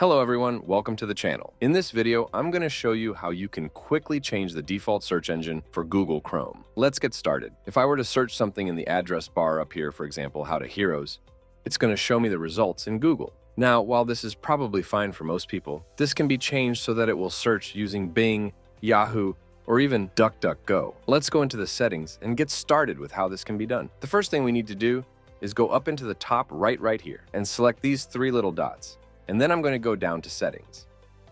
Hello everyone, welcome to the channel. In this video, I'm going to show you how you can quickly change the default search engine for Google Chrome. Let's get started. If I were to search something in the address bar up here, for example, how to heroes, it's going to show me the results in Google. Now, while this is probably fine for most people, this can be changed so that it will search using Bing, Yahoo, or even DuckDuckGo. Let's go into the settings and get started with how this can be done. The first thing we need to do is go up into the top right here and select these three little dots. And then I'm going to go down to Settings.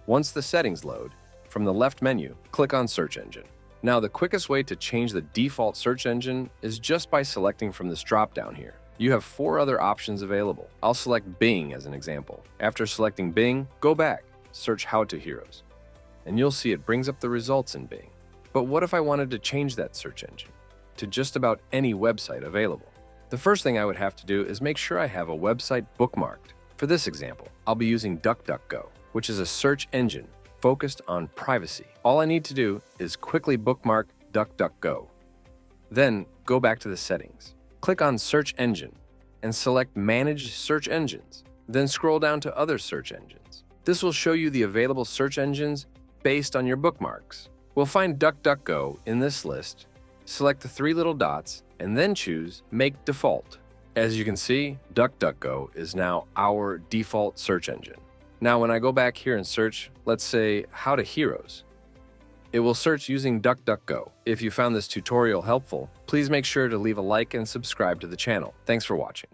Once the settings load, from the left menu, click on Search Engine. Now, the quickest way to change the default search engine is just by selecting from this drop-down here. You have 4 other options available. I'll select Bing as an example. After selecting Bing, go back, search How to Heroes, and you'll see it brings up the results in Bing. But what if I wanted to change that search engine to just about any website available? The first thing I would have to do is make sure I have a website bookmarked. For this example, I'll be using DuckDuckGo, which is a search engine focused on privacy. All I need to do is quickly bookmark DuckDuckGo. Then go back to the settings. Click on Search Engine and select Manage Search Engines. Then scroll down to Other Search Engines. This will show you the available search engines based on your bookmarks. We'll find DuckDuckGo in this list, select the 3 little dots, and then choose Make Default. As you can see, DuckDuckGo is now our default search engine. Now, when I go back here and search, let's say, How to Heroes, it will search using DuckDuckGo. If you found this tutorial helpful, please make sure to leave a like and subscribe to the channel. Thanks for watching.